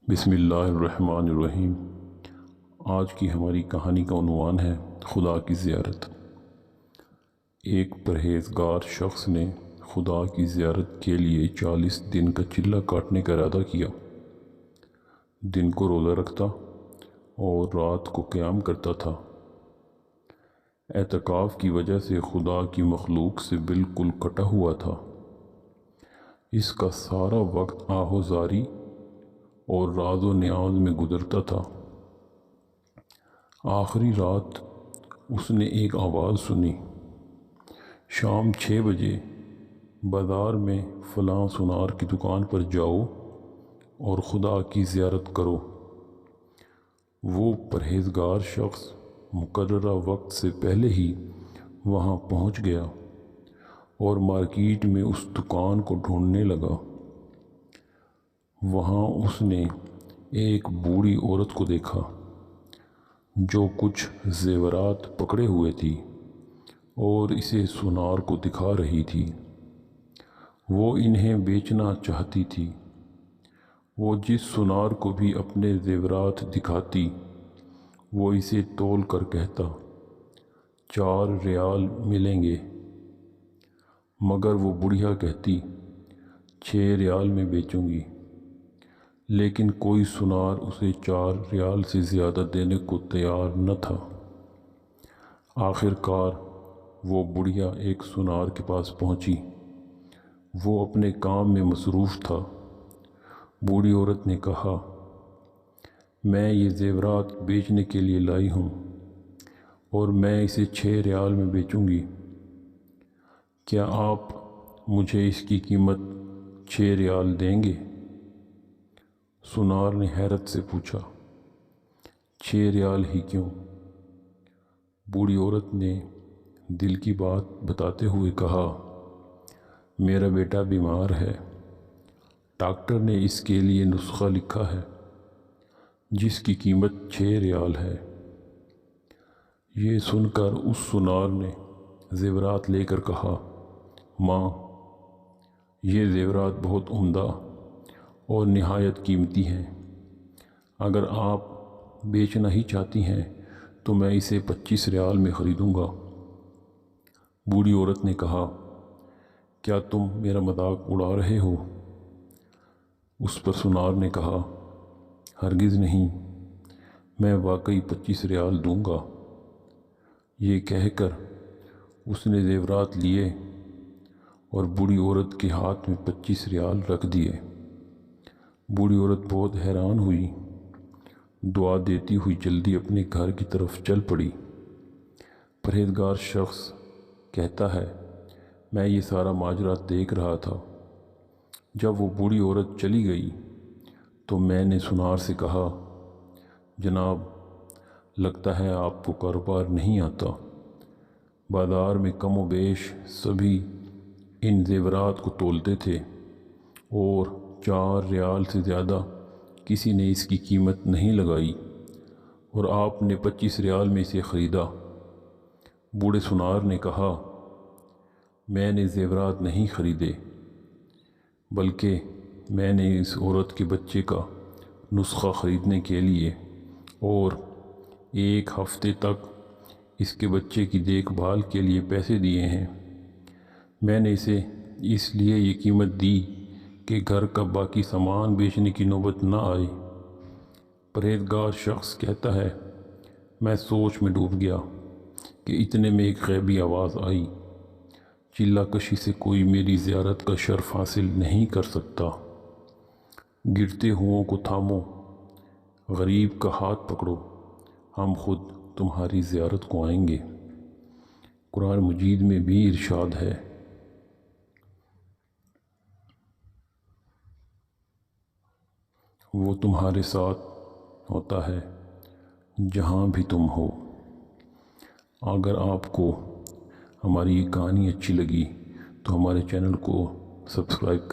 بسم اللہ الرحمن الرحیم۔ آج کی ہماری کہانی کا عنوان ہے خدا کی زیارت۔ ایک پرہیزگار شخص نے خدا کی زیارت کے لیے 40 دن کا چلہ کاٹنے کا ارادہ کیا۔ دن کو روزہ رکھتا اور رات کو قیام کرتا تھا۔ اعتکاف کی وجہ سے خدا کی مخلوق سے بالکل کٹا ہوا تھا۔ اس کا سارا وقت آہوزاری اور راز و نیاز میں گزرتا تھا۔ آخری رات اس نے ایک آواز سنی، شام 6 بجے بازار میں فلاں سونار کی دکان پر جاؤ اور خدا کی زیارت کرو۔ وہ پرہیزگار شخص مقررہ وقت سے پہلے ہی وہاں پہنچ گیا اور مارکیٹ میں اس دکان کو ڈھونڈنے لگا۔ وہاں اس نے ایک بوڑھی عورت کو دیکھا جو کچھ زیورات پکڑے ہوئے تھی اور اسے سونار کو دکھا رہی تھی۔ وہ انہیں بیچنا چاہتی تھی۔ وہ جس سونار کو بھی اپنے زیورات دکھاتی وہ اسے تول کر کہتا 4 ریال ملیں گے، مگر وہ بڑھیا کہتی 6 ریال میں بیچوں گی، لیکن کوئی سونار اسے 4 ریال سے زیادہ دینے کو تیار نہ تھا۔ آخر کار وہ بڑھیا ایک سونار کے پاس پہنچی۔ وہ اپنے کام میں مصروف تھا۔ بوڑھی عورت نے کہا، میں یہ زیورات بیچنے کے لیے لائی ہوں اور میں اسے 6 ریال میں بیچوں گی۔ کیا آپ مجھے اس کی قیمت 6 ریال دیں گے؟ سونار نے حیرت سے پوچھا، 6 ریال ہی کیوں؟ بوڑھی عورت نے دل کی بات بتاتے ہوئے کہا، میرا بیٹا بیمار ہے، ڈاکٹر نے اس کے لیے نسخہ لکھا ہے جس کی قیمت 6 ریال ہے۔ یہ سن کر اس سونار نے زیورات لے کر کہا، ماں، یہ زیورات بہت عمدہ اور نہایت قیمتی ہیں۔ اگر آپ بیچنا ہی چاہتی ہیں تو میں اسے 25 ریال میں خریدوں گا۔ بوڑھی عورت نے کہا، کیا تم میرا مذاق اڑا رہے ہو؟ اس پر سونار نے کہا، ہرگز نہیں، میں واقعی 25 ریال دوں گا۔ یہ کہہ کر اس نے زیورات لیے اور بوڑھی عورت کے ہاتھ میں 25 ریال رکھ دیے۔ بوڑھی عورت بہت حیران ہوئی، دعا دیتی ہوئی جلدی اپنے گھر کی طرف چل پڑی۔ پرہیزگار شخص کہتا ہے، میں یہ سارا ماجرا دیکھ رہا تھا۔ جب وہ بوڑھی عورت چلی گئی تو میں نے سونار سے کہا، جناب، لگتا ہے آپ کو کاروبار نہیں آتا۔ بازار میں کم و بیش سبھی ان زیورات کو تولتے تھے اور 4 ریال سے زیادہ کسی نے اس کی قیمت نہیں لگائی اور آپ نے 25 ریال میں اسے خریدا۔ بوڑھے سونار نے کہا، میں نے زیورات نہیں خریدے، بلکہ میں نے اس عورت کے بچے کا نسخہ خریدنے کے لیے اور 1 ہفتے تک اس کے بچے کی دیکھ بھال کے لیے پیسے دیے ہیں۔ میں نے اسے اس لیے یہ قیمت دی کہ گھر کا باقی سامان بیچنے کی نوبت نہ آئے۔ پرہیزگار شخص کہتا ہے، میں سوچ میں ڈوب گیا کہ اتنے میں ایک غیبی آواز آئی، چلہ کشی سے کوئی میری زیارت کا شرف حاصل نہیں کر سکتا۔ گرتے ہوں کو تھامو، غریب کا ہاتھ پکڑو، ہم خود تمہاری زیارت کو آئیں گے۔ قرآن مجید میں بھی ارشاد ہے، وہ تمہارے ساتھ ہوتا ہے جہاں بھی تم ہو۔ اگر آپ کو ہماری یہ کہانی اچھی لگی تو ہمارے چینل کو سبسکرائب کریں۔